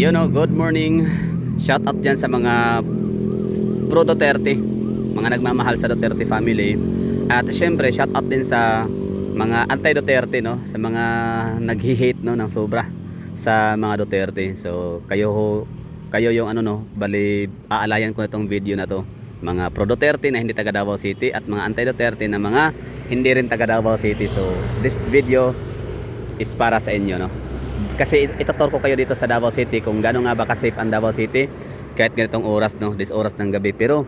Good morning. Shout out dyan sa mga pro Duterte, mga nagmamahal sa Duterte family. At syempre, shout out din sa mga anti-Duterte, no? Sa mga naghi-hate, no, ng sobra sa mga Duterte. So, kayo yung bali aalayan ko itong video na to. Mga pro Duterte na hindi taga Davao City at mga anti-Duterte na mga hindi rin taga Davao City. So, this video is para sa inyo, no? Kasi itutur ko kayo dito sa Davao City kung gaano nga ba ka-safe ang Davao City kahit ganitong oras, no, this oras ng gabi. Pero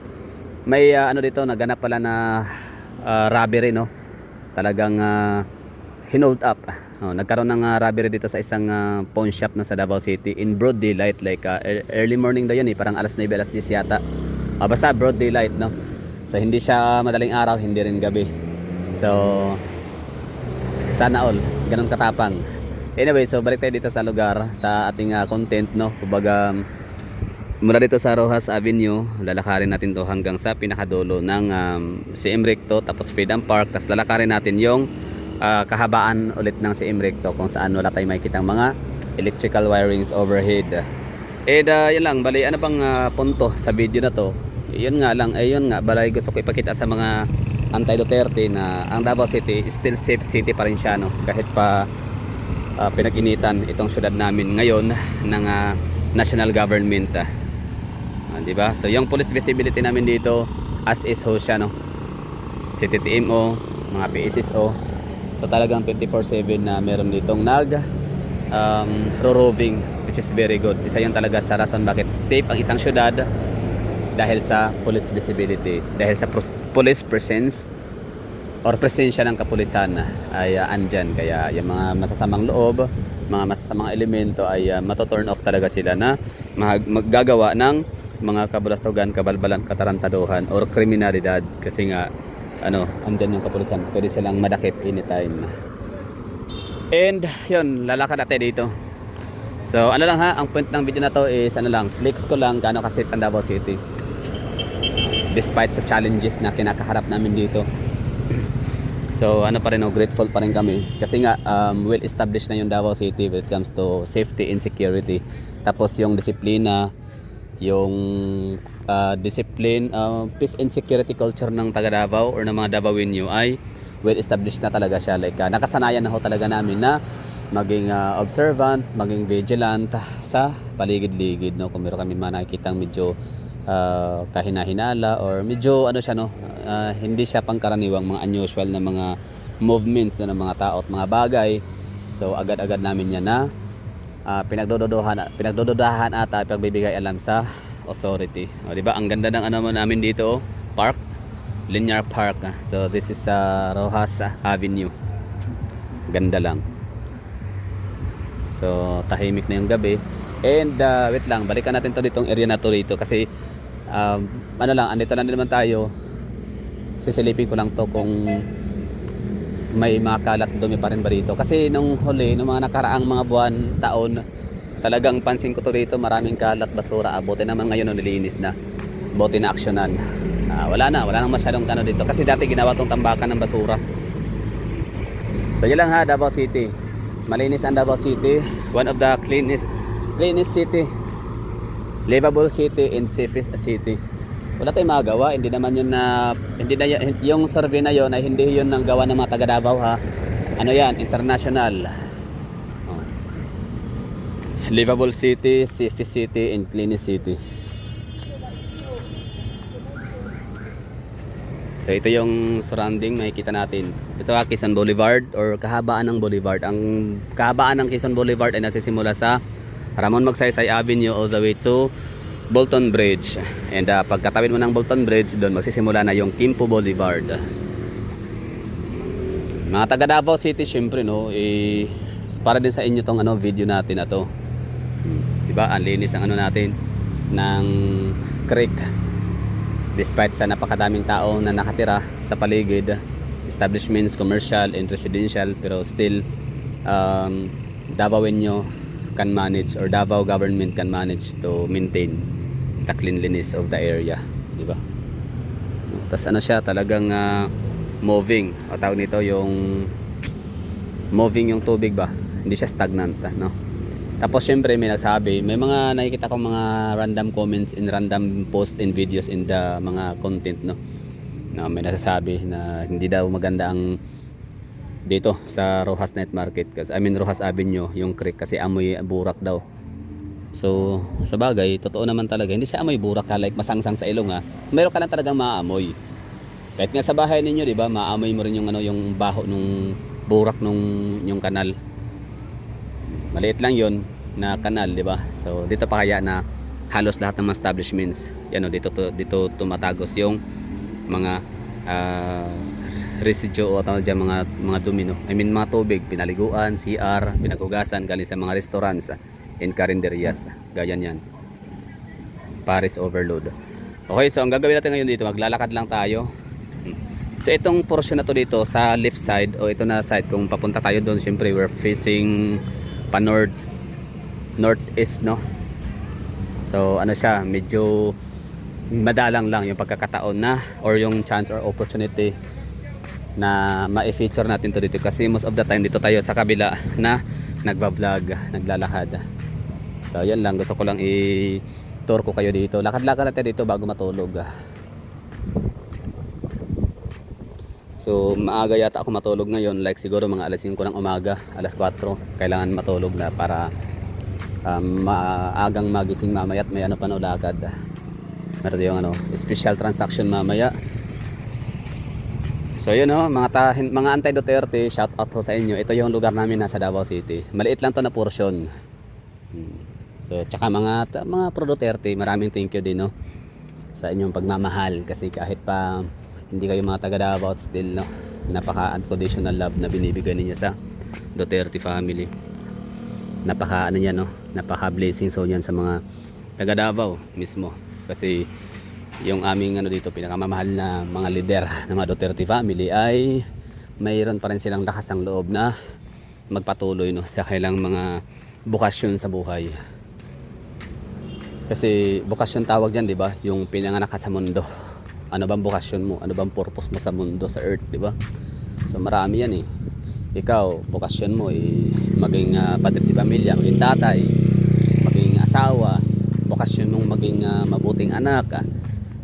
may dito naganap pala na robbery, no. Talagang hinold up. Nagkaroon ng robbery dito sa isang pawn shop na sa Davao City in broad daylight, like early morning daw yun, parang alas 9, alas 10 yata. Basta broad daylight, no. So hindi siya madaling araw, hindi rin gabi. So sana all ganun katapang. Anyway, so balik tayo dito sa lugar, sa ating content, no. Kumbaga, mula dito sa Rojas Avenue, lalakarin natin to hanggang sa pinakadulo ng CM Recto, tapos Freedom Park, tapos lalakarin natin yung kahabaan ulit ng CM Recto kung saan wala tayong makikitang mga electrical wirings overhead. Yun lang, bali ano bang punto sa video na to? Yun nga, bali gusto ko ipakita sa mga anti-Duterte na ang Davao City is still safe city pa rin siya, no. Kahit pa pinag-initan itong syudad namin ngayon ng national government, di ba? So yung police visibility namin dito as is ho siya, no. City TMO, mga PSSO, so talagang 24/7 na meron ditong roving, which is very good. Isa yun talaga sa rason bakit safe ang isang syudad, dahil sa police visibility, dahil sa police presence or presensya ng kapulisan ay andyan. Kaya yung mga masasamang loob, mga masasamang elemento ay mato-turn off talaga sila na maggagawa ng mga kabulastugan, kabalbalan, katarantaduhan or kriminalidad. Kasi nga andyan yung kapulisan, pwede silang madakip anytime. And yun, lalakad natin dito. So ang point ng video na to is flex ko lang gaano ka-safe ang Davao City despite sa challenges na kinakaharap namin dito. So pa rin, grateful pa rin kami kasi nga well established na yung Davao City when it comes to safety and security. Tapos yung disiplina, yung peace and security culture ng taga Davao or ng mga Davaoenyo ay well established na talaga siya. Like nakasanayan na ho talaga namin na maging observant, maging vigilant sa paligid-ligid, no. Kung meron kami nakikitang medyo kahina-hinala or medyo hindi siya pangkaraniwang mga unusual na mga movements ng mga tao at mga bagay, so agad-agad namin yan na pinagdududahan at pagbibigay alam sa authority. Di ba? Ang ganda ng namin dito, park, linear park. So this is Rojas Avenue. Ganda lang. So tahimik na yung gabi. And wait lang, balikan natin to ditong area na to dito kasi andito na naman tayo. Sisilipin ko lang to kung may mga kalat dumi pa rin ba dito. Kasi nung mga nakaraang mga buwan, taon, talagang pansin ko to dito, maraming kalat, basura. Buti naman ngayon nilinis na. Buti na aksyonan. Wala nang masyadong dito. Kasi dati ginawa tong tambakan ng basura. So yun lang Davao City. Malinis ang Davao City. One of the cleanest city, livable city, and safest city. Wala tayong magagawa, hindi na yung survey na yon ay hindi yun ng gawa ng mga taga Davao, ha. Yan, international. Livable city, safest city, and cleanest city. So ito yung surrounding makikita natin. Ito Quezon Boulevard or kahabaan ng Boulevard. Ang kahabaan ng Quezon Boulevard ay nasisimula sa Ramon Magsaysay Avenue all the way to Bolton Bridge. And pagkatawid mo ng Bolton Bridge, doon magsisimula na yung Quimpo Boulevard. Mga taga Davao City, syempre, no, para din sa inyo tong video natin na to. Diba? Ang linis ang natin ng creek. Despite sa napakadaming tao na nakatira sa paligid, establishments, commercial and residential, pero still Davaoenyo can manage, or Davao government can manage to maintain the cleanliness of the area, di ba? Tapos siya talagang moving, o tawag nito yung moving yung tubig ba, hindi siya stagnant, no? Tapos syempre may nagsabi, may mga nakikita kong mga random comments in random post and videos in the mga content, no, na may nasasabi na hindi daw maganda ang dito sa Rojas Night Market, kasi I mean Rojas Avenue, yung creek, kasi amoy burak daw. So sa bagay, totoo naman talaga, hindi siya amoy burak like masangsang sa ilong, meron ka lang talagang maamoy. Kahit nga sa bahay ninyo, di ba, maamoy mo rin yung ano, yung baho nung burak nung yung kanal. Maliit lang yon na kanal, di ba? So dito pa kaya na halos lahat ng mga establishments, yan, dito tumatagos yung mga residue o tawag dyan, mga dumi, no? I mean mga tubig, pinaliguan, CR, pinagugasan galing sa mga restaurants and carinderias, ganyan yan. Paris overload. Okay, so ang gagawin natin ngayon dito, maglalakad lang tayo. So itong portion na to dito sa left side, o ito na side, kung papunta tayo doon, syempre we're facing pa northeast, no? So ano siya, medyo madalang lang yung pagkakataon na, or yung chance or opportunity na ma-feature natin to dito, kasi most of the time dito tayo sa kabila na nagba-vlog, naglalakad. So yan lang, gusto ko lang i-tour ko kayo dito. Lakad-lakad natin dito bago matulog. So maaga yata ako matulog ngayon, like siguro mga alas 5 ng umaga, alas 4 kailangan matulog na para maagang magising mamaya, at may ano pa, no, lakad. Meron yung ano, special transaction mamaya. So yun, no, mga anti-Duterte, shout out ho sa inyo. Ito yung lugar namin, nasa Davao City. Maliit lang to na portion. So tsaka mga pro Duterte, maraming thank you din, no, sa inyong pagmamahal, kasi kahit pa hindi kayo mga taga Davao, still, no, napaka unconditional love na binibigay niya sa Duterte family. Napaka ano yan, no, napaka blessing so yan sa mga taga Davao mismo, kasi yung aming ano dito, pinakamamahal na mga leader ng mga Duterte family ay mayroon pa rin silang lakas ng loob na magpatuloy, no, sa kailang mga bukasyon sa buhay. Kasi bukasyon tawag diyan, di ba, yung pinanganak ka sa mundo. Ano bang bukasyon mo? Ano bang purpose mo sa mundo, sa earth, di ba? So marami yan eh. Ikaw, bukasyon mo maging padre de pamilya, maging tatay, maging asawa. Bukasyon mong maging mabuting anak,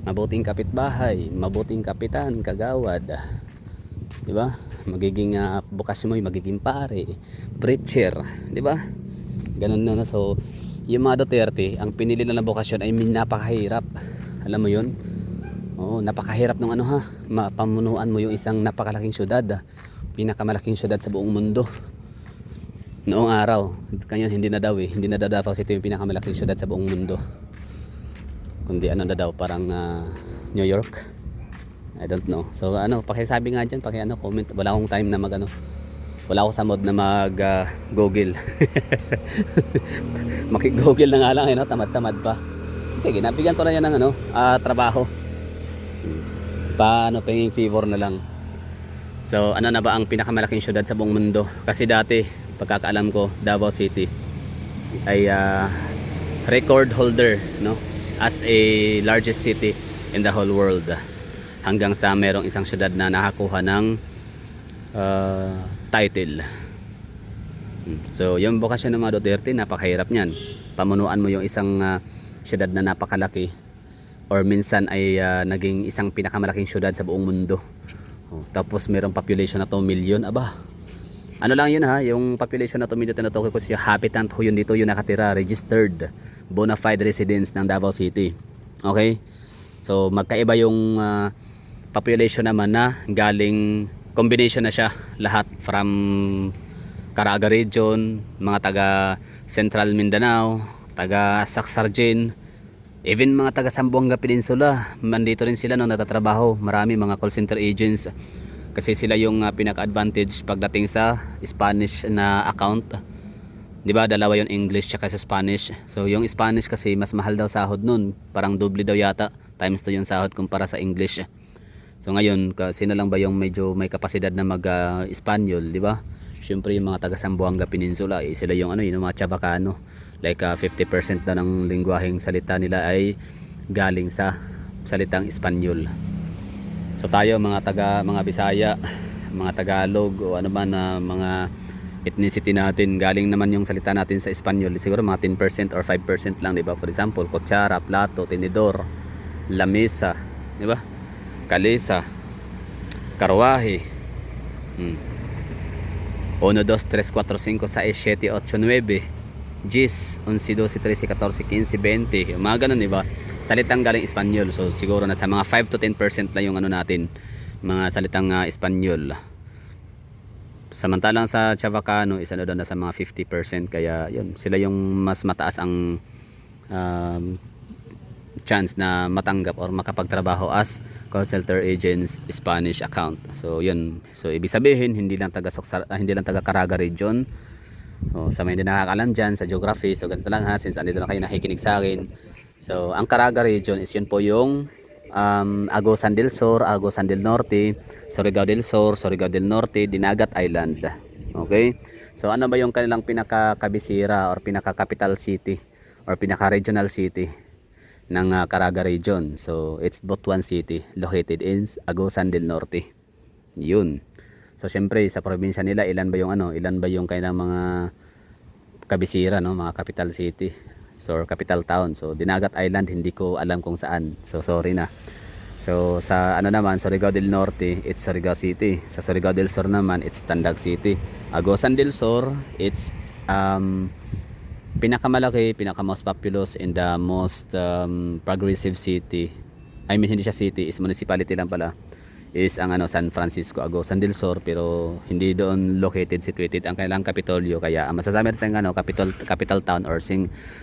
mabuting kapitbahay, mabuting kapitan, kagawad. Di ba? Magiging bukasyon mo magiging pare, preacher, di ba? Ganun na. So yung mga Duterte, ang pinili na bukasyon ay napakahirap. Alam mo yun? Oo, napakahirap ng ano, pamunuan mo yung isang napakalaking syudad, pinakamalaking syudad sa buong mundo noong araw. Kanya hindi na daw Davao City yung pinakamalaking syudad sa buong mundo, kundi ano na daw, parang New York, I don't know. So ano, pakisabi nga dyan, comment. Wala akong time na wala ako sa mood na mag google. Maki-google na nga lang, no? Tamad-tamad pa. Sige, nabigyan ko na yan ng trabaho. Paano, paying favor na lang. So ano na ba ang pinakamalaking syudad sa buong mundo? Kasi dati, pagkakaalam ko, Davao City ay record holder, no, as a largest city in the whole world, hanggang sa merong isang syudad na nakakuha ng title. So yung bukasyon ng mga Duterte, napakahirap niyan. Pamunuan mo yung isang syudad na napakalaki, or minsan ay naging isang pinakamalaking syudad sa buong mundo. Tapos merong population na 2 million. Aba, ano lang yun, yung population na 2 million na to, kasi yung habitant ho yun dito, yung nakatira, registered bona fide residents ng Davao City. Okay, so magkaiba yung population naman na galing, combination na siya, lahat from Caraga region, mga taga Central Mindanao, taga Sacsargin, even mga taga Zamboanga Peninsula, nandito rin sila, no, natatrabaho. Marami mga call center agents, kasi sila yung pinaka-advantage pagdating sa Spanish na account. Di ba, dalawa yung English at sa Spanish. So yung Spanish kasi mas mahal daw sahod nun, parang doble daw yata, times 2 yung sahod kumpara sa English. So ngayon, sino lang ba yung medyo may kapasidad na mag-Espanyol, di ba? Siyempre yung mga taga Zamboanga Peninsula, sila yung yung mga Chavacano. Like 50% na ng lingwaheng salita nila ay galing sa salitang Espanyol. So tayo mga Bisaya, mga Tagalog, o ano man na mga ethnicity natin. Galing naman yung salita natin sa Espanyol, siguro mga 10% or 5% lang, di ba? For example, kutsara, plato, tinidor, lamesa, di ba? Kalesa, karwahe. 1, 2, 3, 4, 5, 6, 7, 8, 9, 10, 11, 12, 13, 14, 15, 20. Yung mga ganun, di ba? Salitang galing Espanyol. So siguro na sa mga 5 to 10% lang yung ano natin, mga salitang Espanyol. Samantalang sa Chavacano is ano doon na sa mga 50%, kaya yun, sila yung mas mataas ang chance na matanggap or makapagtrabaho as call center agents Spanish account. So yun, so ibig sabihin hindi lang taga Caraga region. Sa mga hindi nakakalam dyan sa geography, so ganito lang ha, since andito na kayo nakikinig sa akin. So ang Caraga region is yun po yung Agusan del Sur, Agusan del Norte, Surigao del Sur, Surigao del Norte, Dinagat Island. Okay? So ano ba yung kanilang pinaka-kabisira or pinaka-capital city or pinaka-regional city ng Caraga region? So it's Butuan City located in Agusan del Norte. Yun. So syempre sa probinsya nila ilan ba yung kanilang mga kabisira, no, mga capital city. So capital town. So Dinagat Island hindi ko alam kung saan. So sorry na. So sa ano naman, Surigao del Norte, it's Surigao City. Sa Surigao del Sur naman, it's Tandag City. Agusan del Sur, it's pinakamalaki, most populous and the most progressive city. I mean hindi siya city, is municipality lang pala. Is ang San Francisco Agusan del Sur, pero hindi doon located, situated ang kanilang kapitolyo. Kaya ang masasabi natin capital town or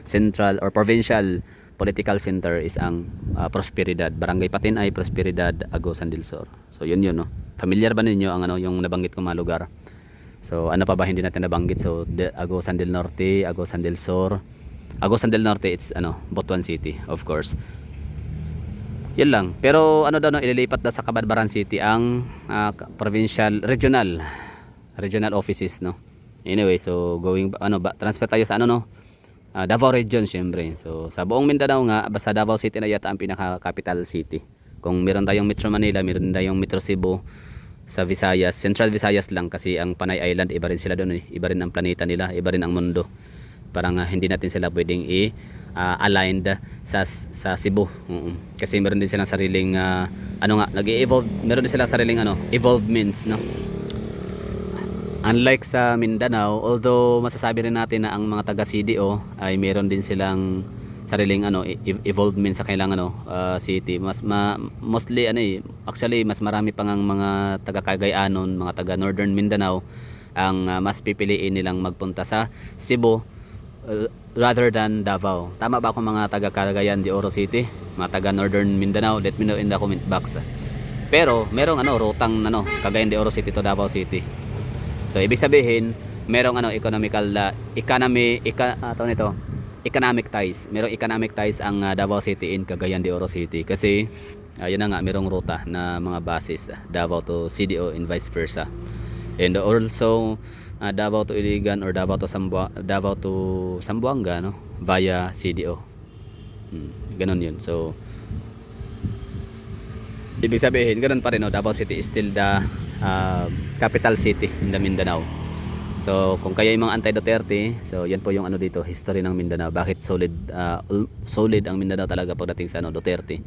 central or provincial political center is ang Prosperidad, Barangay Patinay, Prosperidad, Agusan del Sur. So yun, no. Familiar ba ninyo ang yung nabanggit kong mga lugar? So ano pa ba hindi natin nabanggit? So Agusan del Norte, Agusan del Sur. Agusan del Norte, it's Butuan City, of course. Yun lang. Pero ililipat daw sa Cabadbaran City ang provincial regional offices, no. Anyway, so transfer tayo sa Davao region syempre. So sa buong Mindanao nga, basta Davao City na yata ang pinaka capital city. Kung meron tayong Metro Manila, meron tayong Metro Cebu. Sa Visayas, Central Visayas lang, kasi ang Panay Island iba rin sila doon, iba rin ang planeta nila, iba rin ang mundo. Parang hindi natin sila pwedeng aligned sa Cebu. Kasi meron din silang sariling nag-evolve, meron din silang sariling evolved means, no. Unlike sa Mindanao, although masasabi rin natin na ang mga taga CDO ay meron din silang sariling evolved means sa kanilang city. Mostly actually mas marami pang ang mga taga Cagayanon, mga taga Northern Mindanao ang mas pipiliin nilang magpunta sa Cebu rather than Davao. Tama ba ako mga taga Cagayan de Oro City, mga taga Northern Mindanao? Let me know in the comment box. Pero merong rutang Cagayan de Oro City to Davao City. So ibig sabihin merong economic ties. Merong economic ties ang Davao City in Cagayan de Oro City, kasi yun na nga, merong ruta na mga bases Davao to CDO and vice versa. And also Davao to Iligan or Davao to Zamboanga, no, via CDO. Ganon yun. So ibig sabihin ganun pa rin, Davao City is still the capital city in the Mindanao. So kung kayo yung mga anti-Duterte, so yan po yung dito, history ng Mindanao. Bakit solid ang Mindanao talaga pagdating sa Duterte.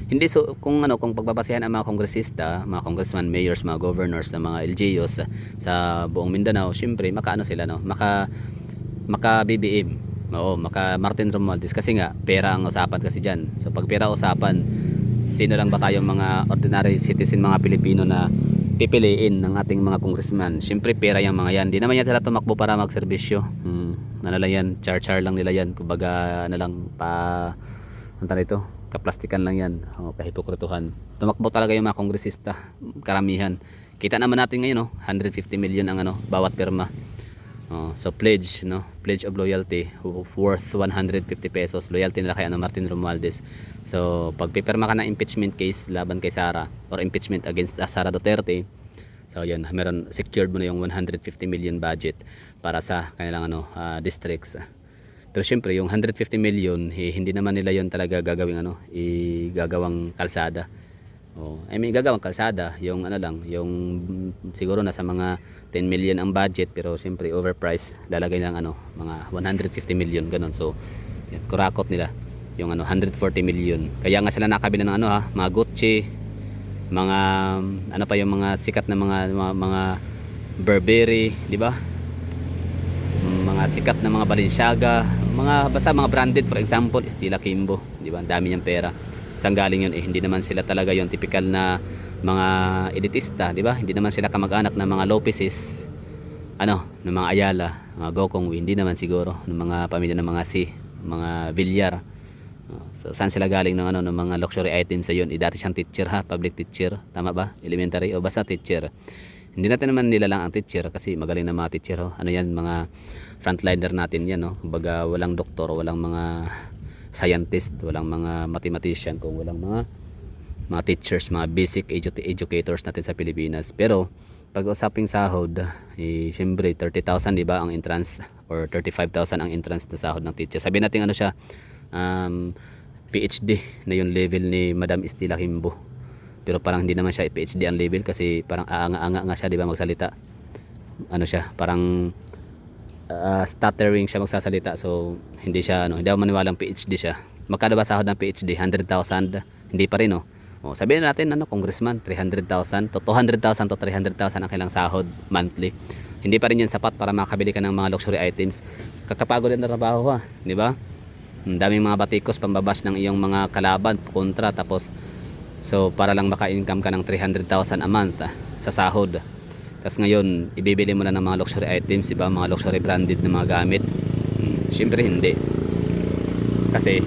Hindi kung pagbabasehan ang mga kongresista, mga congressman, mayors, mga governors, ng mga LGUs sa buong Mindanao, syempre maka BBM. Maka Martin Romualdez, kasi nga pera ang usapan kasi diyan. So pag pera usapan, sino lang ba tayong mga ordinary citizen, mga Pilipino na pipiliin ng ating mga congressman? Syempre pera yung mga yan. Di naman yan sila tumakbo para magserbisyo. Yan, char lang nila yan. Kumbaga kaplastikan lang yan, kahipokrituhan. Tumakbo talaga yung mga kongresista, karamihan. Kita naman natin ngayon, 150 million ang bawat pirma. So pledge of loyalty worth 150 pesos. Loyalty nila kay Martin Romualdez. So pag pipirma ka ng impeachment case laban kay Sara or impeachment against Sara Duterte, so yan, meron secured mo na yung 150 million budget para sa kanilang districts. Pero syempre yung 150 million hindi naman nila yon talaga gagawing gagawang kalsada I mean gagawang kalsada, yung ano lang, yung siguro nasa mga 10 million ang budget pero siyempre overpriced, lalagay lang ano, mga 150 million ganun. So yan, kurakot nila yung ano 140 million. Kaya nga sila nakabili ng ano ha, mga Gucci, mga ano pa yung mga sikat na mga Burberry, di ba? Mga sikat na mga Balenciaga, mga basta mga branded, for example Stila Kimbo, di ba? Ang dami niyang pera. Saan galing yun? Hindi naman sila talaga yung typical na mga elitista, di ba? Hindi naman sila kamag-anak ng mga Lopez's, ano, ng mga Ayala, mga Gokongwei, hindi naman siguro ng mga pamilya ng mga mga Villar. So saan sila galing ng ano ng mga luxury items sa yun? Dati siyang teacher ha, public teacher, tama ba? Elementary o basta teacher. Hindi natin naman nilalang ang teacher kasi magaling na mga teacher ho. Ano yan, mga frontliner natin yan, no? Kumbaga walang doktor, walang mga scientist, walang mga mathematician, kung walang mga teachers, mga basic educators natin sa Pilipinas. Pero pag usaping sahod, siyempre 30,000 di ba ang entrance, or 35,000 ang entrance na sahod ng teacher. Sabihin natin ano siya, PhD na yung level ni Madam Stila Kimbo. Pero parang hindi naman siya PhD ang level kasi parang aanga-anga nga siya, di ba, magsalita. Ano siya, parang stuttering siya magsasalita, so hindi siya ano, hindi ako maniwalang PhD siya. Magkano ba sahod ng PhD? 100,000? Hindi pa rin, no? Sabihin natin ano, congressman 300,000 to 200,000 to 300,000 ang kailang sahod monthly. Hindi pa rin 'yan sapat para makabili ka ng mga luxury items. Kakapagod din na trabaho ha, di ba? Ang daming mga batikos pambabash ng iyong mga kalaban kontra, tapos so para lang maka-income ka ng 300,000 a month sa sahod. Tapos ngayon, ibibili mo na ng mga luxury items, iba mga luxury branded na mga gamit. Siyempre hindi. Kasi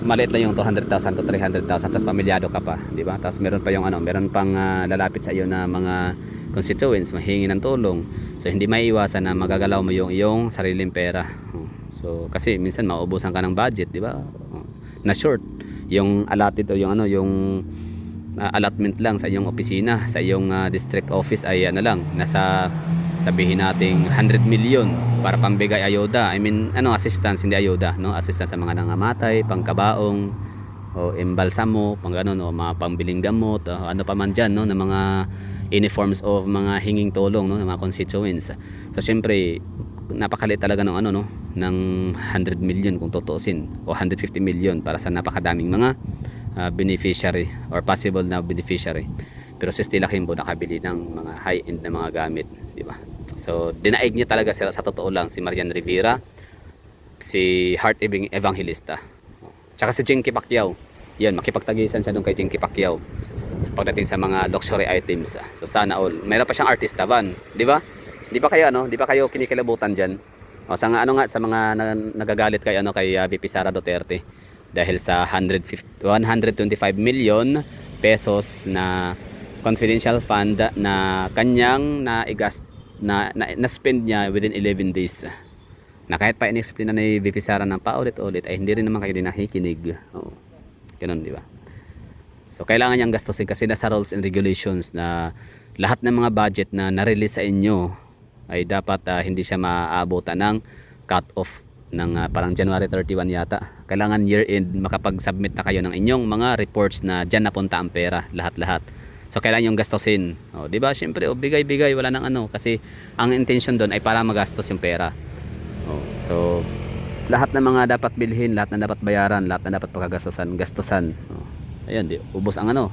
maliit lang yung 200,000 to 300,000, tapos pamilyado ka pa, di ba? Tapos meron pa yung ano, meron pang lalapit sa iyo na mga constituents, mahingi ng tulong. So hindi maiiwasan na magagalaw mo yung iyong sariling pera. So kasi minsan mauubusan ka ng budget, di ba? Na short yung allotted o yung ano, yung allotment lang sa iyong opisina, sa iyong district office ay ano lang, nasa sabihin nating 100 million para pambigay ayuda. I mean, ano, assistance, hindi ayuda, no? Assistance sa mga nangamatay, pangkabaong, o embalsamo, pang ganun, o mga pambiling gamot, o ano pa man dyan, no? Na mga uniforms of mga hinging tulong, no? Ng mga constituents. So, syempre, napakaliit talaga ng ano, no? Ng 100 million kung tutuusin, o 150 million para sa napakadaming mga beneficiary or possible na beneficiary. Pero si Stila Kimbo nakabili ng mga high-end na mga gamit, di ba? So dinaig niya talaga sila, sa totoo lang, si Marian Rivera, si Heart Evangelista, tsaka si Chinky Pacquiao. Yan, makipagtagisan siya doon kay Chinky Pacquiao sa pagdating sa mga luxury items. So sana all. Mayroon pa siyang artista van, di ba? Di ba kayo ano? Di ba kayo kinikilabutan diyan? O sa ano nga, sa mga nagagalit kay ano, kay VP Sara Duterte dahil sa 125 million pesos na confidential fund na kanyang na-spend niya within 11 days. Na kahit pa in-explain na ni VP Sara ng paulit-ulit ay hindi rin naman kayo din nakikinig. Ganun, di ba? So kailangan niyang gastusin kasi nasa rules and regulations na lahat ng mga budget na na-release sa inyo ay dapat hindi siya maaabutan ng cut-off ng parang January 31 yata. Kailangan year-end makapag-submit na kayo ng inyong mga reports na dyan napunta ang pera, lahat-lahat. So kailangan yung gastusin. Di ba? Syempre, bigay-bigay, wala nang ano, kasi ang intention doon ay para magastos yung pera. So lahat ng mga dapat bilhin, lahat na dapat bayaran, lahat na dapat gastusan. Ayun, ubos ang ano,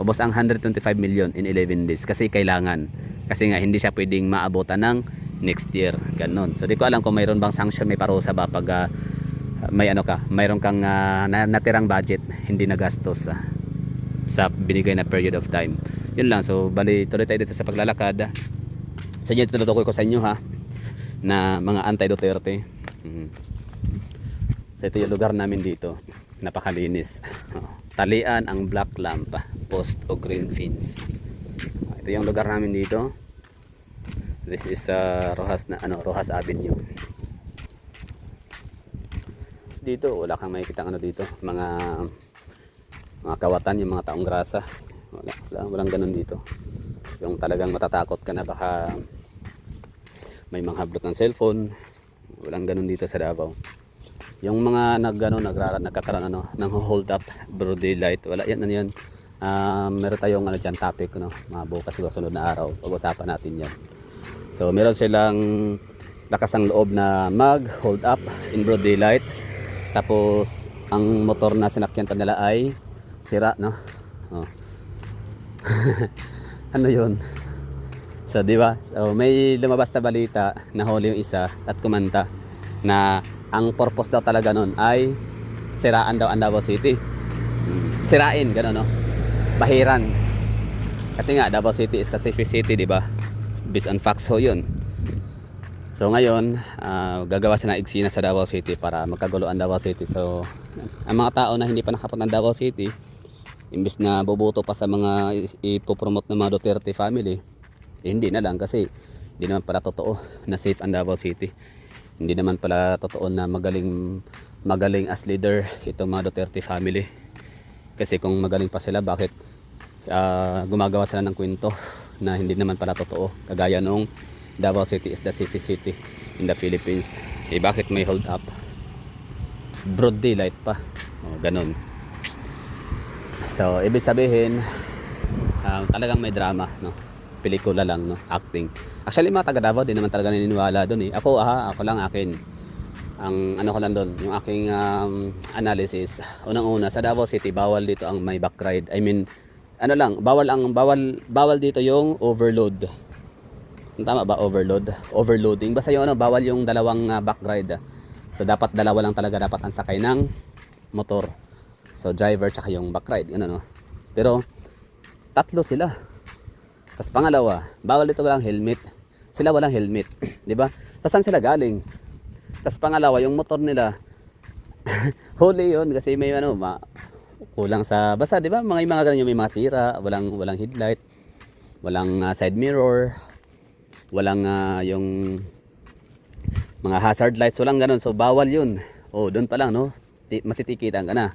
ubos ang 125 million in 11 days kasi kailangan. Kasi nga hindi siya pwedeng maabutan ng next year, ganun. So di ko alam kung mayroon bang sanction, may parusa ba pag may ano ka, mayroon kang natirang budget hindi nagastos sa binigay na period of time. Yun lang. So bali tuloy tayo dito sa paglalakad. Sa inyo tinutukoy ko sa inyo ha, na mga anti-Duterte. So ito yung lugar namin dito, napakalinis. Talian ang black lamp, post o green fence. Ito yung lugar namin dito. This is Rojas Avenue. Dito wala kang makikita dito, mga kawatan, yung mga taong grasa. Walang ganun dito. Yung talagang matatakot ka na baka may manghablot ng cellphone. Walang ganun dito sa Davao. Yung mga nagkakaroon ng hold up broad daylight, wala yan, ano yan. Meron tayong ano dyan topic, no, mga bukas siguro sunod na araw pag-usapan natin yan. So meron silang lakas ng loob na mag hold up in broad daylight, tapos ang motor na sinakyan nila ay sira, no. Oh. Ano yun? So di ba? So may lumabas na balita na huli yung isa at kumanta na ang purpose daw talaga nun ay siraan daw ang Davao City. Sirain, gano'n, no? Bahiran. Kasi nga Davao City is a safe city, di ba? Based on facts ho yun. So ngayon, gagawa sila ng eksena sa Davao City para magkagulo ang Davao City. So ang mga tao na hindi pa nakapunta ng Davao City, imbes na boboto pa sa mga ipopromote ng mga Duterte family, hindi na lang, kasi hindi naman pala totoo na safe ang Davao City. Hindi naman pala totoo na magaling as leader itong mga Duterte family. Kasi kung magaling pa sila, bakit gumagawa sila ng kwento na hindi naman pala totoo, kagaya nung Davao City is the safest city in the Philippines. Bakit may hold up? Broad daylight pa. Ganun. So ibig sabihin, talagang may drama, no? Pelikula lang, no? Acting. Actually mga taga Davao din naman talaga naniniwala doon, eh. Ako lang akin. Ang ano ko lang doon, yung aking analysis. Unang-una, sa Davao City bawal dito ang may back ride. I mean, ano lang, bawal dito yung overload. Tama ba, overload? Overloading. Basta yung bawal yung dalawang back ride. So dapat dalawa lang talaga dapat ang sakay ng motor. So driver tsaka yung back ride, no? Pero tatlo sila. Tapos pangalawa, bawal dito walang helmet. Sila walang helmet, 'di ba? Tapos saan sila galing? Tapos pangalawa, yung motor nila huli 'yon kasi may kulang sa basta, 'di ba? Mga ganun, yung may mga sira, walang headlight, walang side mirror, walang yung mga hazard lights, walang ganun. So bawal 'yun. Doon pa lang, no? Matitikitan ka na.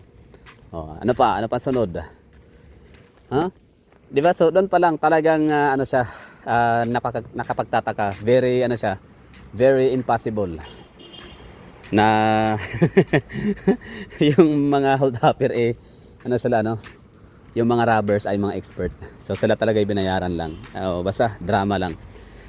Ano pa sunod? Ha? 'Di ba? So doon pa lang talagang siya, nakapagtataka. Very very impossible na yung mga hold upper sila, no? Yung mga robbers ay mga expert. So sila talaga ay binayaran lang. Basta drama lang.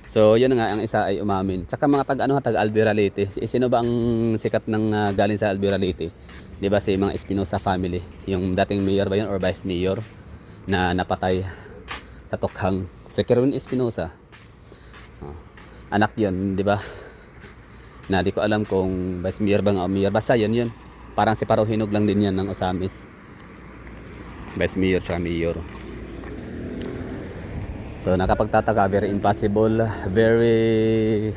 So yun nga, ang isa ay umamin. Tsaka mga taga Albera Leyte. Sino ba ang sikat ng galing sa Albera Leyte? 'Di ba si mga Espinosa family, yung dating mayor ba yun or vice mayor na napatay sa Tokhang, si Kerwin Espinosa. Anak 'yon, 'di ba? Na di ko alam kung vice mayor ba o mayor, basta yun. Parang si Paro Hinog lang din yan ng Osamis. Vice mayor sa mayor. So nakapagtataka, very impossible, very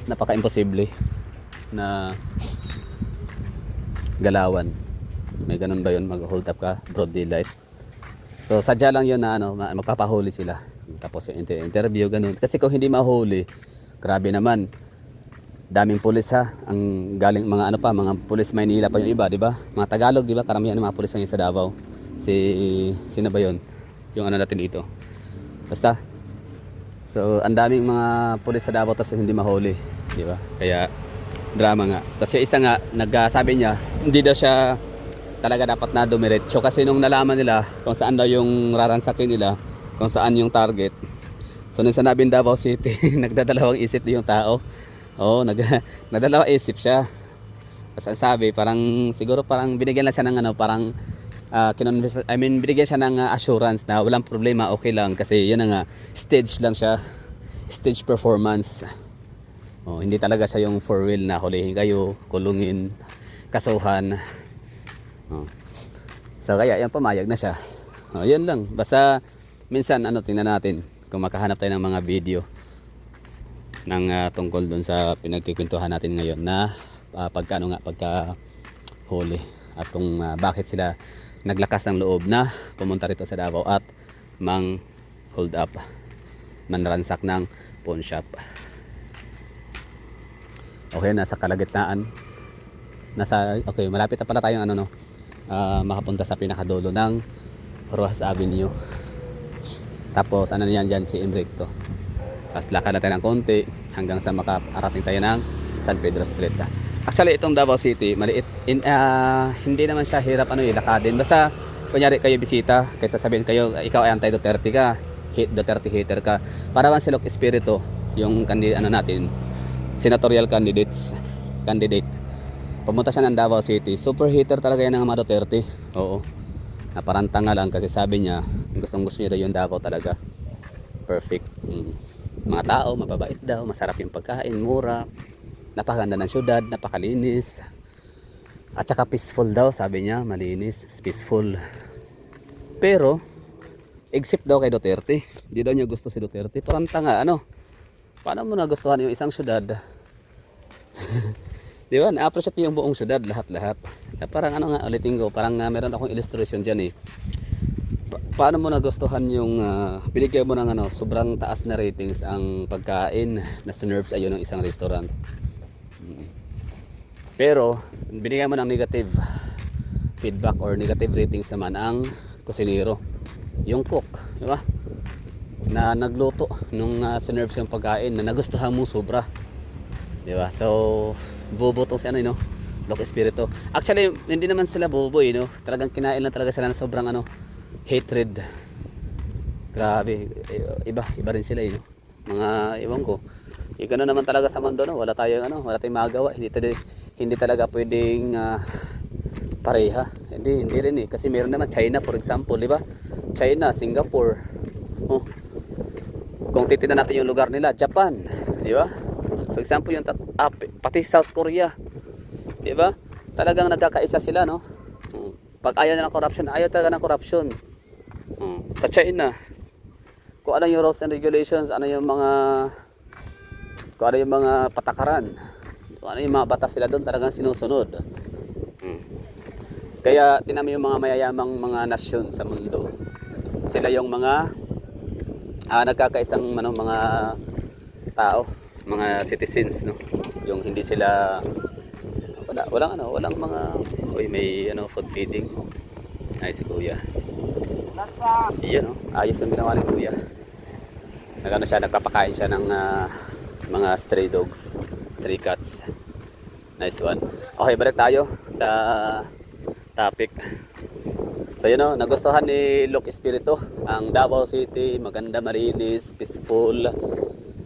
napaka-imposible na galawan. May ganun ba yun, mag-hold up ka, broad daylight? So sadya lang yun na magpapahuli sila. Tapos yung interview, ganun. Kasi kung hindi mahuli, grabe naman. Daming pulis, ha. Ang galing mga mga pulis Maynila pa yung iba, di ba? Mga Tagalog, di ba? Karamihan ng mga pulis ngayon sa Davao. Sino ba yun? Yung natin dito. Basta. So ang daming mga pulis sa Davao tapos hindi mahuli, di ba? Kaya drama nga. Tapos yung isa nga, nagsabi niya, hindi daw siya talaga dapat na dumiretso kasi nung nalaman nila kung saan daw yung raransakin nila, kung saan yung target. So nung sinabing Davao City, nagdadalawang isip yung tao. Nagdadalawang isip siya. Kasi sabi, siguro binigyan lang siya ng binigyan siya ng assurance na walang problema, okay lang kasi yun nga, stage lang siya, stage performance. Hindi talaga siya yung for real na hulihin kayo, kulungin, kasuhan. So kaya yan, pumayag na siya. Yun lang. Basta minsan tingnan natin kung makahanap tayo ng mga video ng tungkol doon sa pinagkikwentuhan natin ngayon na pagka huli at kung bakit sila naglakas ng loob na pumunta rito sa Davao at mang hold up, manransak ng pawn shop. Okay, nasa kalagitnaan. Malapit na pala tayong makapunta sa pinakadulo ng Rojas Avenue. Tapos yan dyan si Emrecto. Tapos lakad natin ng konti hanggang sa makarating tayo ng San Pedro Street. Actually, itong Davao City, maliit. Hindi naman siya hirap ilakadin. Basta, kunyari kayo bisita, kahit sabihin kayo, ikaw ay anti-Duterte ka, Duterte hater ka. Para man si Loc Espiritu, yung natin, senatorial candidate. Pumunta siya ng Davao City. Super hater talaga yan ng mga Duterte. Oo. Naparanta nga lang kasi sabi niya, gusto niya daw yung Davao talaga. Perfect. Mga tao, mababait daw, masarap yung pagkain, mura. Napakaganda ng syudad, napakalinis. At saka peaceful daw, sabi niya, malinis, peaceful. Pero, except daw kay Duterte. Hindi daw niya gusto si Duterte. Parang tanga, paano mo nagustuhan yung isang syudad? Di ba? Na-appreciate yung buong syudad, lahat-lahat. Parang ulitin ko, parang meron akong illustration dyan eh. Paano mo nagustuhan yung binigyan mo ng sobrang taas na ratings ang pagkain na sinerve sa iyo ng isang restaurant. Pero binigyan mo ng negative feedback or negative ratings naman ang kusinero, yung cook, di ba? Na nagluto nung sinerve yung pagkain na nagustuhan mo sobra. Di ba? So bobo tong si Loc Espiritu. Actually, hindi naman sila bobo Talagang kinain lang talaga sila ng sobrang hatred. Grabe, iba rin sila Mga iwan ko. Gano'n naman talaga sa mundo wala tayong magawa. Hindi talaga pwedeng pareha. Hindi rin kasi meron naman China for example, di ba? China, Singapore. Kung titingnan natin yung lugar nila, Japan, di ba? For example, yung pati South Korea. Di ba? Talagang nagkakaisa sila, Pag ayaw na ng corruption, ayaw talaga ng corruption. Sa China, kung ano yung rules and regulations, kung ano yung mga patakaran, kung ano yung mga batas sila doon, talagang sinusunod. Kaya tinami yung mga mayayamang mga nasyon sa mundo, sila yung mga nagkakaisang mga tao, mga citizens, yung hindi sila walang mga may food feeding. Ay si kuya, iyon ayos yung ginawa ni kuya. Nagpapakain siya ng mga stray dogs, stray cats. Nice one. Okay, balik tayo sa topic. So nagustuhan ni Loc Espiritu ang Davao City, maganda, malinis, peaceful.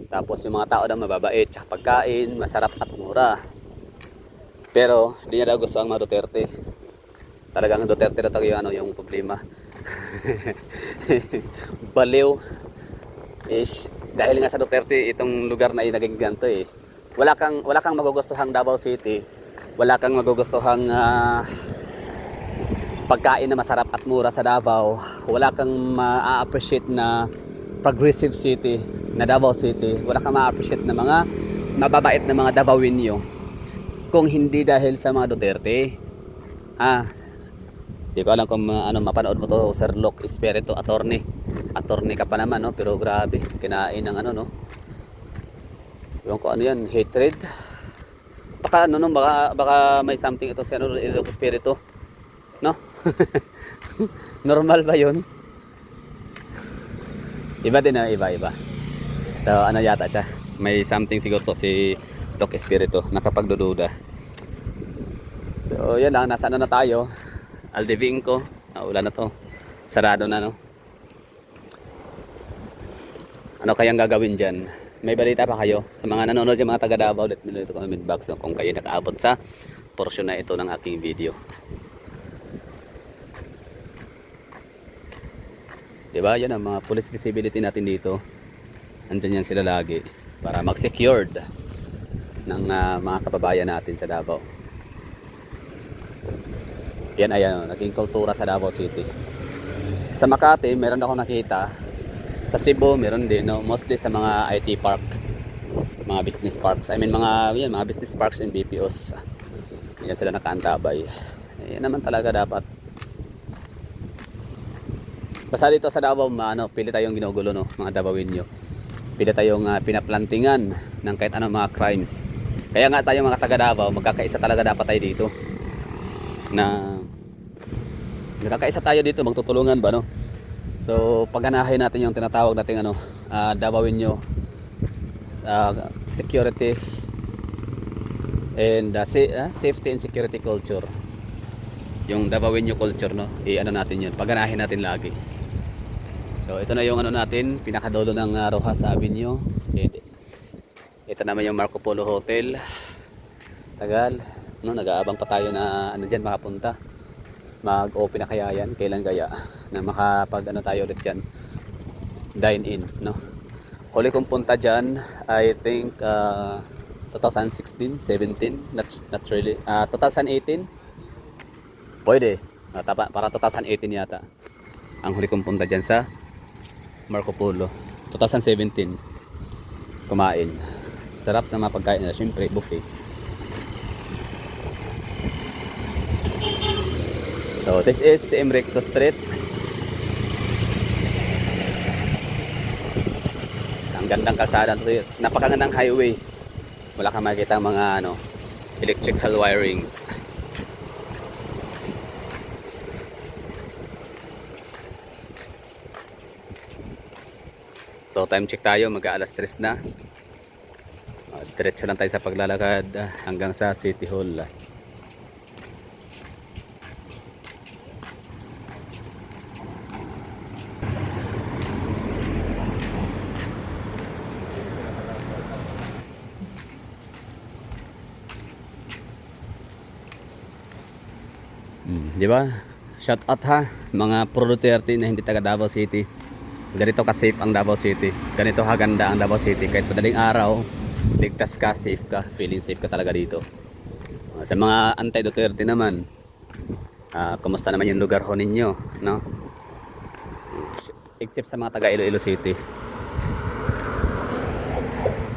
Tapos yung mga tao daw mababait, tsaka pagkain, masarap at mura. Pero hindi niya daw gusto ang mga Duterte. Talagang Duterte na talaga yung problema. Baliw. Dahil nga sa Duterte, itong lugar na naging ganito eh. Wala kang magugustuhang Davao City. Wala kang magugustuhang pagkain na masarap at mura sa Davao. Wala kang ma-appreciate na progressive city na Davao City. Wala kang ma-appreciate na mga mababait na mga Davaoenyo kung hindi dahil sa mga Duterte. Di ko alam kung mapanood mo to, Sir Loc Espiritu, attorney ka pa naman pero grabe, kinain ng yung kung yan, hatred. Baka baka may something ito si Loc Espiritu, normal ba yun? Iba din iba. So yata siya, may something siguro to si Loc Espiritu, nakapagdududa. So yan lang, nasa na tayo, Aldevinco, ulan na to, sarado na ano kayang gagawin dyan? May balita pa kayo sa mga nanonood yung mga taga Davao? Let me know ito comment box kung kayo nakaabot sa portion na ito ng aking video. Diba? Yan ang mga police visibility natin dito. Andyan yan sila lagi para mag-secured ng mga kababayan natin sa Davao. Yan naging kultura sa Davao City. Sa Makati, meron ako nakita. Sa Cebu, meron din, mostly sa mga IT park, mga business parks. Mga business parks and BPOs. Yan sila nakaantabay. Yan naman talaga dapat. Basta dito sa Davao, pili tayong ginugulo, mga Davaoenyo. Pili tayong pinaplantingan ng kahit anong mga crimes. Kaya nga tayo mga taga Davao, magkakaisa talaga dapat tayo dito. Nagkakaisa tayo dito, magtutulungan ba So pagganahin natin yung tinatawag nating Davaoenyo security and safety and security culture. Yung Davaoenyo culture, no? I-ano natin yun, paganahin natin lagi. So ito na yung ano natin, pinakadulo ng Rojas Avenue. And ito naman yung Marco Polo Hotel. Tagal, no? Nag-aabang pa tayo na ano dyan makapunta. Mag-open na kaya yan, kailan kaya na makapag ano tayo ulit dyan, dine in, no? Huli kong punta dyan, I think 2016, 17, not really, 2018 pwede, para 2018 yata ang huli kong punta dyan sa Marco Polo. 2017 kumain, sarap na mapagkain nila, syempre buffet. So this is Emrecto Street. Ang gandang kalsada, napakagandang highway. Wala kang makikita ang mga ano, electrical wirings. So time check tayo, mag-aalas 3 na. Diretso lang tayo sa paglalakad hanggang sa City Hall. Di ba? Shout out ha, mga pro Duterte na hindi taga Davao City. Ganito ka safe ang Davao City. Ganito kaganda ang Davao City. Kahit madaling araw, ligtas ka, safe ka, feeling safe ka talaga dito. Sa mga anti-Duterte naman, kumusta naman yung lugar ho ninyo, no? Except sa mga taga Iloilo City.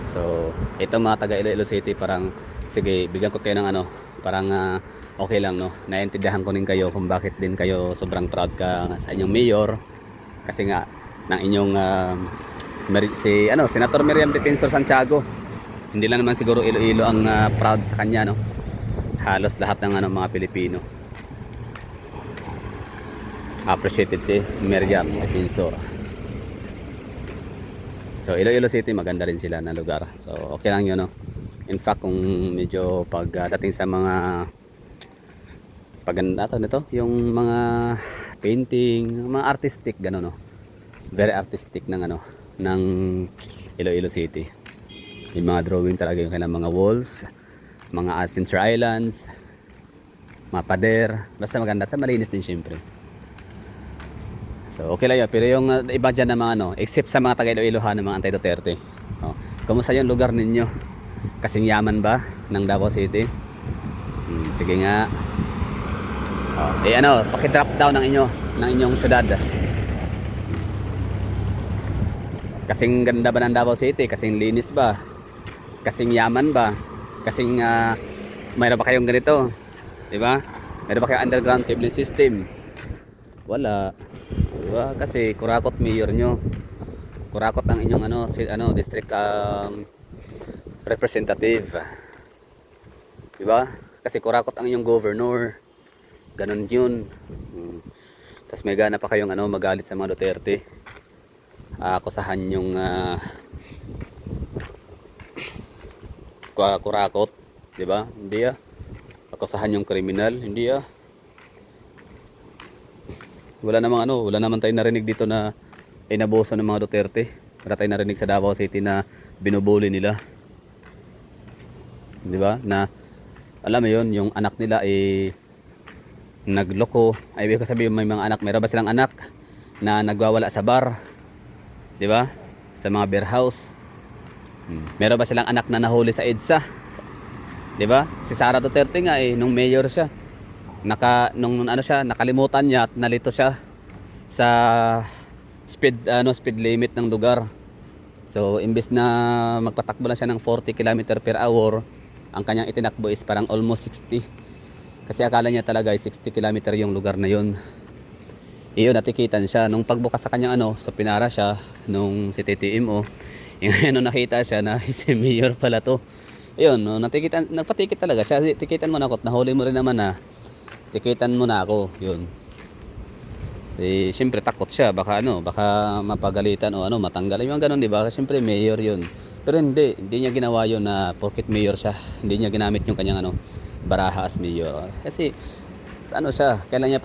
So, ito mga taga Iloilo City, parang sige, bigyan ko kayo ng ano, parang okay lang, no? Naiintindihan ko rin kayo kung bakit din kayo sobrang proud ka sa inyong mayor. Kasi nga ng inyong Senator Miriam Defensor Santiago. Hindi lang naman siguro Iloilo ang proud sa kanya, no? Halos lahat ng mga Pilipino. Appreciated si Miriam Defensor. So Iloilo City, maganda rin sila na lugar. So okay lang yun, no? In fact, kung medyo pagdating sa mga paganda nito, yung mga painting, mga artistic gano'n, no? Very artistic ng ng Iloilo City. Yung mga drawing talaga yung kailang mga walls, mga Center Islands, mga pader, basta maganda at malinis din syempre. So okay lang yun, pero yung iba dyan na mga except sa mga taga Iloilohan ng mga anti-Duterte. Kumusta yung lugar ninyo? Kasing yaman ba ng Davao City? Sige nga. Paki-drop down ng inyong syudad. Kasing ganda ba ng Davao City? Kasing linis ba? Kasing yaman ba? Kasing mayroon ba kayong ganito? 'Di ba? Mayroon ba kayong underground cabling system? Wala. Diba? Kasi kurakot mayor nyo. Kurakot ang inyong district representative. Diba? Kasi kurakot ang inyong governor. Ganon yun. Tapos may gana pa kayong magalit sa mga Duterte. Akusahan yung kurakot. Diba? Hindi Akusahan yung kriminal. Hindi Wala naman tayong narinig dito na inabuso ng mga Duterte. Wala tayong narinig sa Davao City na binubuli nila. Di ba? Na alam mo yun, yung anak nila ay nagloko. Ay ibig sabihin may mga anak, mayroon ba silang anak na nagwawala sa bar? Di ba? Sa mga beer house. Meron ba silang anak na nahuli sa EDSA? Di ba? Si Sara Duterte nga nung mayor siya. Nakalimutan niya at nalito siya sa speed limit ng lugar. So imbes na magpatakbo lang siya ng 40 km/h, ang kanyang itinakbo is parang almost 60. Kasi akala niya talaga ay 60 km yung lugar na yun. Iyon, natikitan siya nung pagbukas sa kanyang so pinara siya nung si TTMO. Yung nakita siya na si mayor pala to. Ayun, nagpatikit talaga siya. Tikitan mo na ako, nahuli mo rin naman tikitan mo na ako, yun. Siyempre takot siya, baka mapagalitan o matanggal yung ganun, di ba? Siyempre mayor yun. Pero hindi niya ginawa yun na porket mayor siya. Hindi niya ginamit yung kanyang baraha as mayor. Kasi ano siya, kailan niya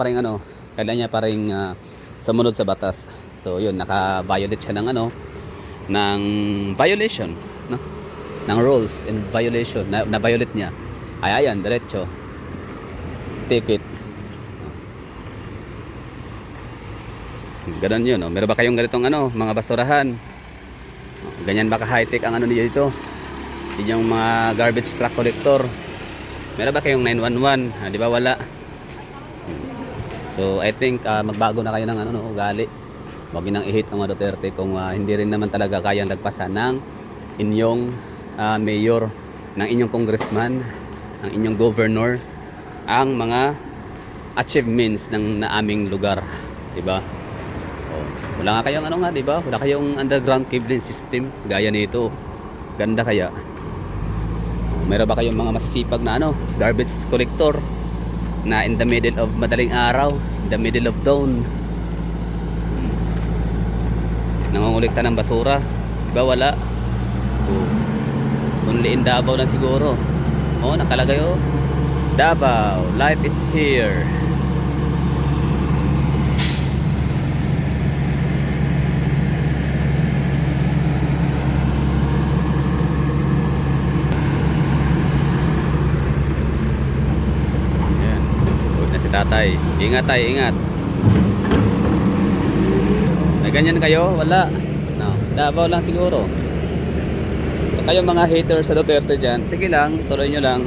pa rin sumunod sa batas. So yun, naka-violate siya ng ng violation, no? Ng rules and violation na violate niya. Ay ayan, diretso. Ticket. Ganun yun, no? Meron ba kayong ganitong mga basurahan? Ganyan ba ka-high-tech ang niyo dito? Yun yung mga garbage truck collector. Meron ba kayong 911? Di ba wala? So I think magbago na kayo ng ugali. Huwag nang i-hate ang mga Duterte kung hindi rin naman talaga kayang lagpasan ng inyong mayor, ng inyong congressman, ng inyong governor, ang mga achievements ng aming lugar, di ba? Wala nga kayong di ba? Wala kayong underground cabling system gaya nito. Ganda kaya. Meron ba kayong mga masisipag na garbage collector na in the middle of madaling araw, in the middle of dawn, nangungulikta ng basura? Di ba wala? Only in Davao na siguro. Nakalagay Davao, life is here. Tatay, ingat tayo, ingat. May ganyan kayo? Wala. No, Davao lang siguro. So kayo mga haters sa Duterte dyan, sige lang, tuloy nyo lang.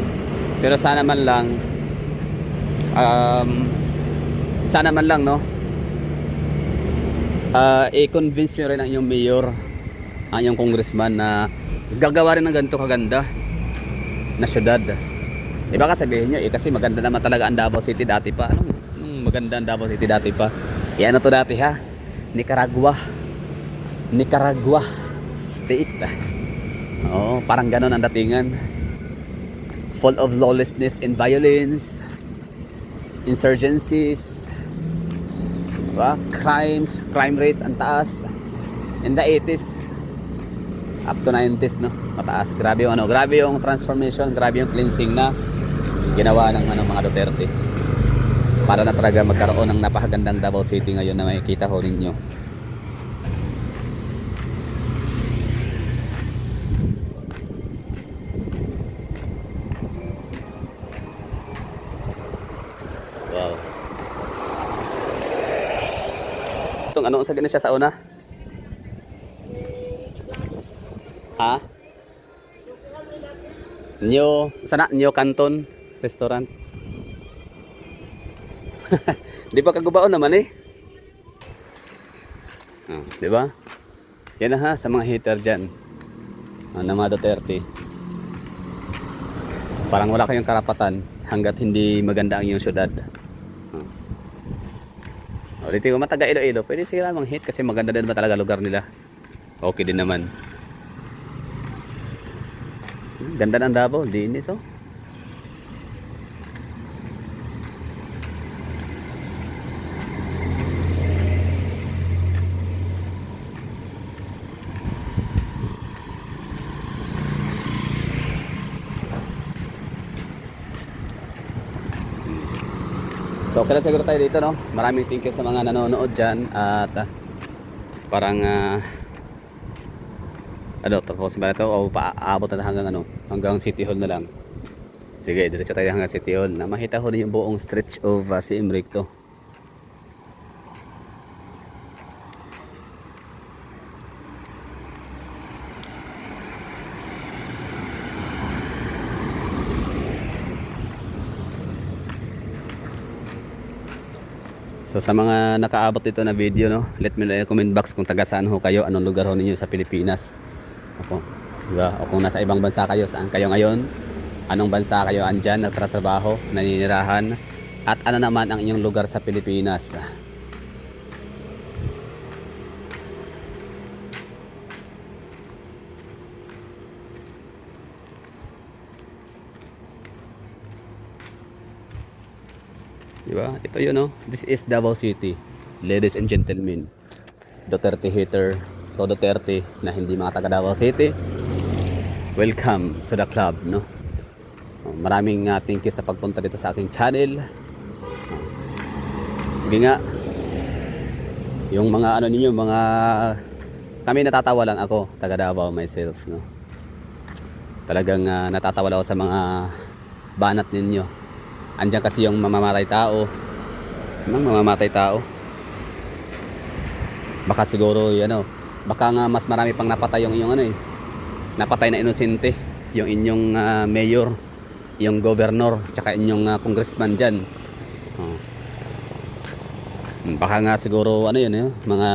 Pero sana man lang no, i-convince nyo rin ang inyong mayor, ang inyong congressman na gagawa rin ng ganito kaganda na syudad. Diba ka sabihin nyo, kasi maganda naman talaga ang Davao City dati pa. Maganda ang Davao City dati pa. To dati ha? Nicaragua State. Parang ganon ang datingan. Full of lawlessness and violence, insurgencies, diba? Crime rates ang taas. In the 80s up to 90s, no? Mataas. Grabe yung transformation, grabe yung cleansing na ginawa ng mga Duterte para na talaga magkaroon ng napakagandang Davao City ngayon na makikita ho ninyo. Wow. Itong ang sagana siya sa una? Ha? New Canton Restaurant. Di ba kagubaon naman di ba? Yan na sa mga hater dyan na mga Duterte. Parang wala kayong karapatan hanggat hindi maganda ang iyong syudad. Dito kung mataga Iloilo, pwede sila mang hate kasi maganda din ba talaga lugar nila. Okay din naman. Ganda ng Davao, linis So okay lang siguro tayo dito, no? Maraming thank you sa mga nanonood dyan. At parang tapos ba ito o paabot na hanggang City Hall na lang. Sige, diretso tayo hanggang City Hall na makita ko din yung buong stretch of Siem Reap to. So sa mga nakaabot dito na video, no, let me know in comment box kung taga saan ho kayo, anong lugar ho ninyo sa Pilipinas. Diba? O kung nasa ibang bansa kayo, saan kayo ngayon? Anong bansa kayo andyan, nagtatrabaho, naninirahan? At ano naman ang inyong lugar sa Pilipinas? Diba? Ito yun, no? This is Davao City. Ladies and gentlemen, Duterte hater, pro Duterte na hindi mga taga Davao City. welcome to the club, no? Maraming thank you sa pagpunta dito sa aking channel. Sige nga, yung mga ano ninyo, mga kami natatawa lang ako, taga Davao myself, no? Talagang natatawa lang ako sa mga banat ninyo. Andiyan kasi yung mamamatay tao. Nang mamamatay tao. Baka siguro, ano, baka nga mas marami pang napatay yung inyong ano eh. Napatay na inosente, yung inyong mayor, yung governor, tsaka inyong congressman dyan. Baka nga siguro ano yun eh, mga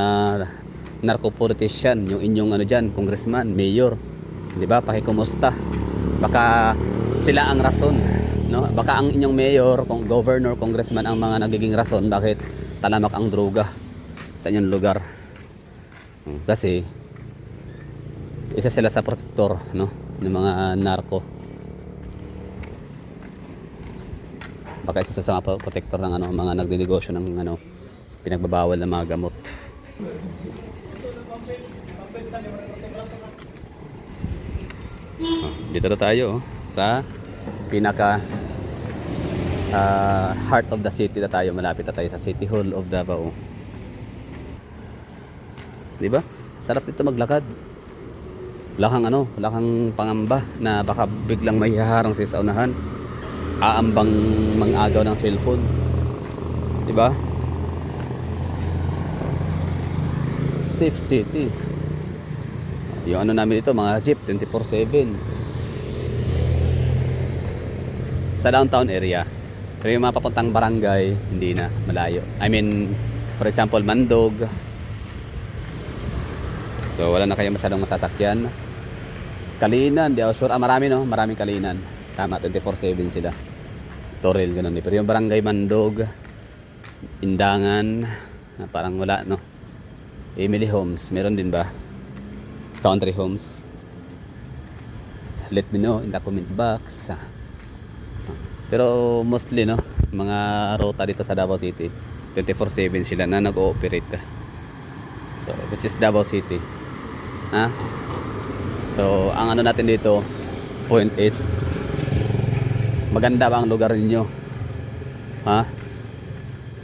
narco-politician, yung inyong ano dyan, congressman, mayor, di ba? Pakikumusta. Baka sila ang rason, no? Baka ang inyong mayor, governor, congressman ang mga nagiging rason bakit talamak ang droga sa inyong lugar. Kasi isa sila sa protector, no, ng mga narco. Baka isa sa mga protector ng ano, mga nagdinegosyo ng ano, pinagbabawal na mga gamot. Dito na tayo sa pinaka heart of the city na tayo. Malapit na tayo sa City Hall of Davao. Di ba? Sarap dito maglakad. Wala kang ano, wala kang pangamba na baka biglang may haharang sa unahan. Aambang mangagaw ng cellphone. Di ba? Safe city. Yung ano namin dito, mga jeep 24/7 sa downtown area. Pero yung mga papuntang barangay, hindi na, malayo. I mean, for example, Mandog. So wala na kayo masyadong masasakyan. Kalinan, di ako sure. Marami, no? Maraming Kalinan. Tama, 24/7 sila. Toril, ganun. Pero yung barangay Mandog, Indangan, parang wala, no? Emily Homes, meron din ba? Country Homes. Let me know in the comment box. Pero mostly, no, mga rota dito sa Davao City, 24/7 sila na nag-ooperate. So this is Davao City. So ang ano natin dito, point is, maganda ba ang lugar ninyo?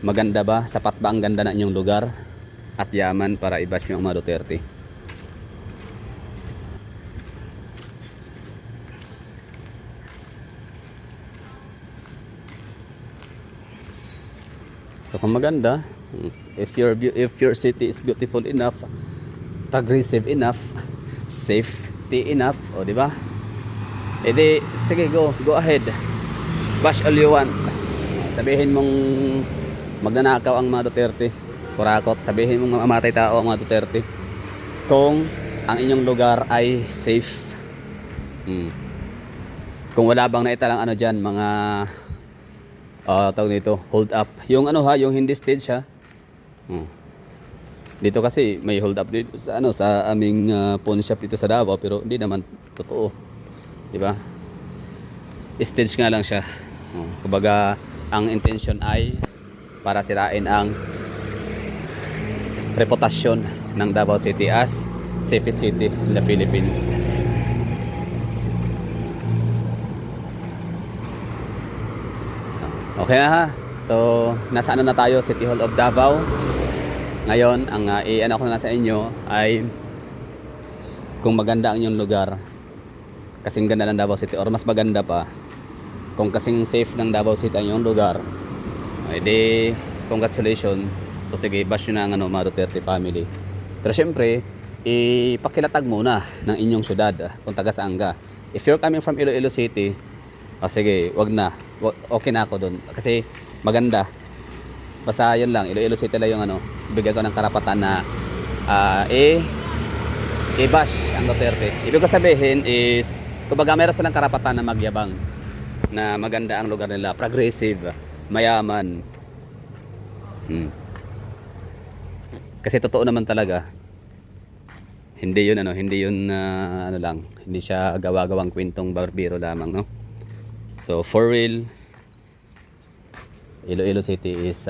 Maganda ba? Sapat ba ang ganda na inyong lugar at yaman para i-bash yung mga Duterte? So kung maganda, if your city is beautiful enough, progressive enough, safety enough, o di ba? Edi sige, go ahead. Bash all you want. Sabihin mong magnanakaw ang mga Duterte, kurakot, sabihin mong mamamatay tao ang mga Duterte, kung ang inyong lugar ay safe. Kung wala bang naitalang ano dyan, mga tawag nito, hold up. Yung ano yung hindi stage dito kasi may hold up dito sa ano, sa aming pawn shop dito sa Davao, pero hindi naman totoo. Di ba? Stage nga lang siya. Kumbaga, ang intention ay para sirain ang reputasyon ng Davao City as safest city in the Philippines. Okay na ha. So, nasa ano na tayo, City Hall of Davao. Ngayon, ang i-ano ko na sa inyo ay kung maganda ang inyong lugar, kasing ganda ng Davao City, or mas maganda pa kung kasing safe ng Davao City ang inyong lugar, edi congratulations. So sige, bash nyo na ang ano, mga Duterte family. Pero syempre, ipakilatag muna ng inyong syudad kung taga saan ka. If you're coming from Iloilo City, sige, wag na. Okay na ako doon. Kasi maganda. Basta yun lang, Iloilo City lang yung ano, bigyan ko ng karapatan na i-bash ang Duterte. Ibig ko sabihin is, kumbaga meron silang karapatan na magyabang na maganda ang lugar nila, progressive, mayaman. Kasi totoo naman talaga, hindi yun ano lang, hindi siya gawa-gawang kwentong barbero lamang, no? So for real, Iloilo City is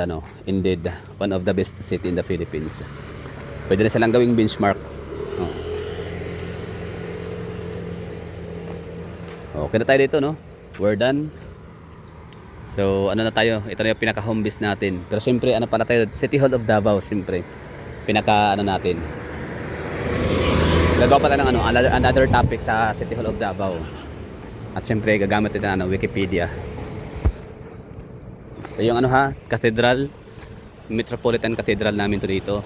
indeed one of the best city in the Philippines. Pwede na silang gawing benchmark. Okay na tayo dito, no? We're done. So ano na tayo, ito na yung pinaka home base natin. Pero syempre ano pala tayo, City Hall of Davao syempre. Pinaka ano natin. Gagawa pa tayo ng ano, another topic sa City Hall of Davao. At syempre gagamit din ng Wikipedia. Ito yung ano ha, Cathedral, Metropolitan Cathedral namin to dito.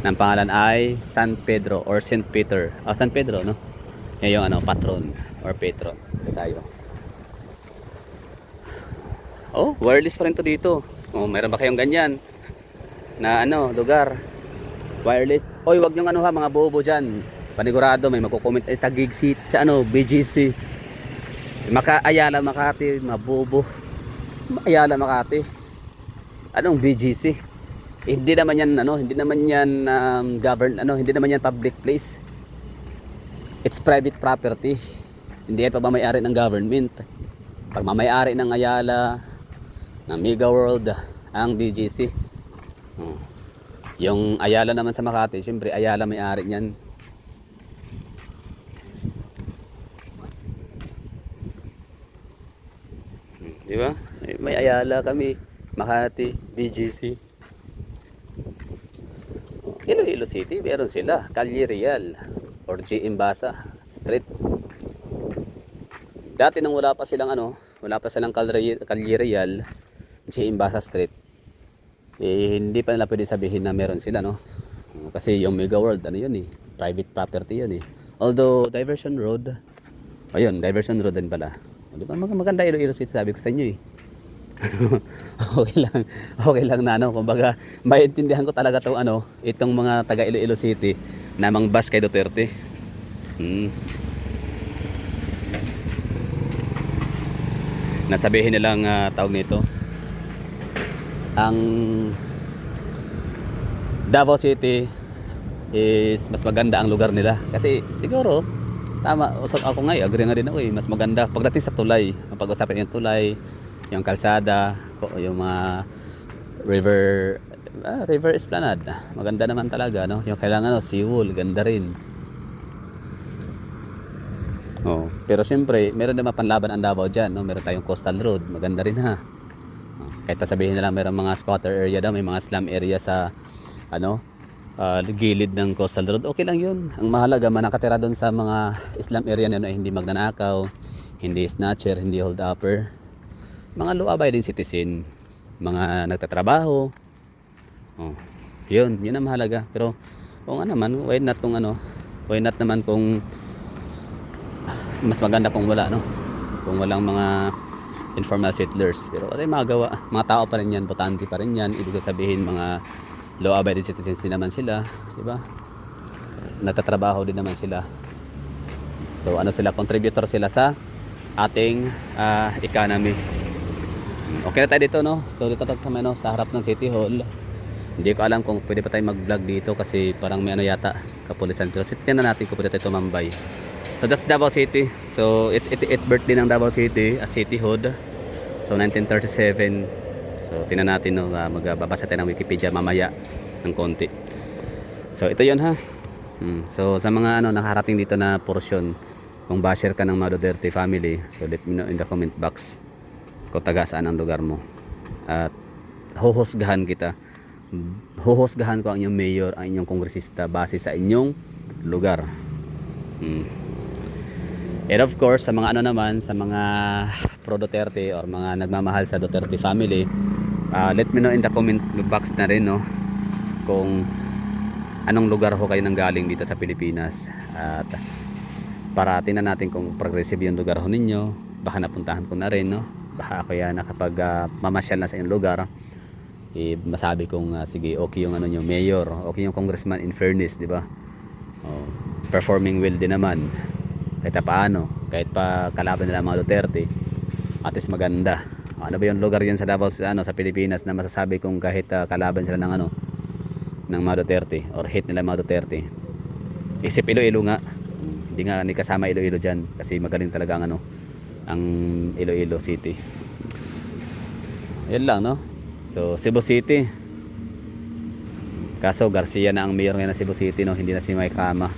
Ng pangalan ay San Pedro or Saint Peter. San Pedro, no? Yan yung ano, patron or patron. Ito tayo. Oh, wireless pa rin to dito. Oh, meron ba kayong ganyan na ano, lugar? Wireless. Oy, wag yung ano ha, mga bobo diyan. Panigurado may magko-comment ay Taguig City sa ano, BGC. Si Ayala Makati, mabobo. Ayala Makati. Anong BGC? Hindi naman yan ano, hindi naman yan hindi naman yan public place. It's private property. Hindi yan pagmamayari ng government. Pagmamayari ng Ayala, ng Mega World, ang BGC. Yung Ayala naman sa Makati, syempre Ayala may-ari niyan. Di ba? May Ayala kami, Makati, BGC. Iloilo City, meron sila, Calle Real or GM Basa Street. Dati nang wala pa silang ano, wala pa silang Calle Real, GM Basa Street, hindi pa nila pwede sabihin na meron sila, no? Kasi yung Mega World, ano yun eh, private property yun eh. Although Diversion Road, ayun, Diversion Road din pala. Di ba maganda Iloilo City, sabi ko sa inyo eh. okay lang na ano, kumbaga maintindihan ko talaga tong ano, itong mga taga Iloilo City na mang-bash kay Duterte. Nasabihin nilang tawag nito, ang Davao City is mas maganda ang lugar nila. Kasi siguro tama, usap ako nga, agree nga din ako eh, mas maganda pagdating sa tulay. Ang pag-usapan yung tulay, yung kalsada, yung mga river esplanade, maganda naman talaga, no? Yung kailangan seawall, ganda rin. Pero siyempre meron naman panlaban ang Davao dyan, no? Meron tayong coastal road, maganda rin ha. Kahit sabihin nila meron mga squatter area daw, may mga slum area sa ano, gilid ng coastal road, okay lang yun. Ang mahalaga manakatira doon sa mga slum area na hindi magnanakaw, hindi snatcher, hindi hold upper, mga law abiding citizen, mga nagtatrabaho. Yun ang mahalaga. Pero kung ano naman, why not naman kung mas maganda kung wala, no? Kung walang mga informal settlers. Pero ano yung magawa? Mga tao pa rin yan, botante pa rin yan. Ibig sabihin mga law-abiding citizens din naman sila, di ba? Nagtatrabaho din naman sila. So ano sila, contributor sila sa ating economy. Okay na tayo dito, no? So dito tayo sa harap ng City Hall. Hindi ko alam kung pwede pa tayo mag-vlog dito kasi parang may ano yata, kapulisan. Pero tingnan na natin kung pwede tayo tumambay. So that's Davao City. So it's 88th birthday ng Davao City as cityhood. So 1937. So tingnan natin, no, magbabasa tayo ng Wikipedia mamaya ng konti. So ito 'yon ha. So sa mga nakarating dito na portion, kung basher ka ng mga Duterte family, so let me know in the comment box kung taga saan ang lugar mo. At huhusgahan kita. Huhusgahan ko ang inyong mayor, ang inyong kongresista base sa inyong lugar. And of course, sa mga sa mga pro Duterte or mga nagmamahal sa Duterte family, let me know in the comment box na rin, no, kung anong lugar ho kayo nanggaling dito sa Pilipinas. At para tingnan natin kung progressive yung lugar ho ninyo. Baka napuntahan ko na rin, no. Baka ako yan nakapag mamasyal na sa inyong lugar, masabi kong sige, okay yung nyo, mayor, okay yung congressman, in fairness, di ba? Performing well din naman. Kahit paano, kahit pa kalaban nila mga Duterte, at least maganda. Ano ba yung lugar yan sa Davao, sa Pilipinas na masasabi kung kahit kalaban sila ng ng mga Duterte or hate nila mga Duterte? Isip Iloilo nga. Hindi kasama Iloilo diyan kasi magaling talaga ang Iloilo City. Yan lang, no? So Cebu City. Kaso Garcia na ang mayor ngayon ng Cebu City, no? Hindi na si Mike Rama.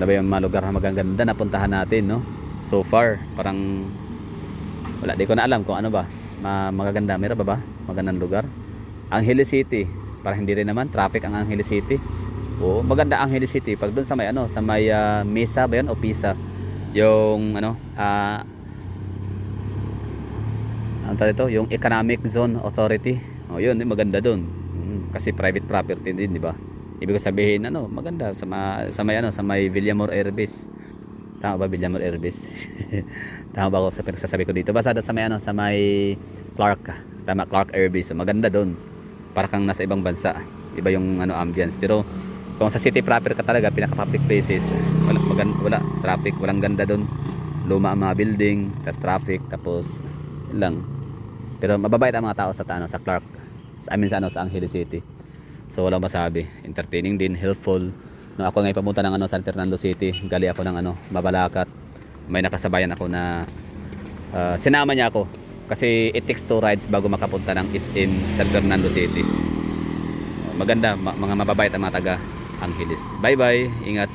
Ano ba yung mga lugar na magaganda na puntahan natin, no? So far, parang wala, di ko na alam kung ano ba. Magaganda, meron ba magandang lugar? Angeles City, para hindi rin naman traffic ang Angeles City. Oo, maganda ang Angeles City. Pag doon sa may ano, sa may Mesa ba 'yon o Pisa? Yung ano, ano tawag ito? Yung Economic Zone Authority. Oh, yun, maganda doon. Kasi private property din, di ba? Ibig sabihin ano, maganda sa may ano, sa may Villamor Airbase. Tama ba Villamor Airbase? Tama ba ako sa pinagsasabi ko dito? Basta sa may ano, sa may Clark. Tama, Clark Airbase. Maganda doon. Para kang nasa ibang bansa. Iba yung ano ambience. Pero kung sa city proper ka talaga, pinaka public places, wala traffic, walang ganda doon. Luma ang mga building, tas traffic, tapos yun lang. Pero mababait ang mga tao sa sa Clark. Sa amin sa ano, sa Angeles City. So walang masabi. Entertaining din, helpful. No, ako ngayon papunta ng ano, San Fernando City. Gali ako ng ano, Mabalacat. May nakasabayan ako na sinama niya ako. Kasi it takes 2 rides bago makapunta ng SM San Fernando City. Maganda, mga mababait ang mga taga Angeles. Bye bye, ingat.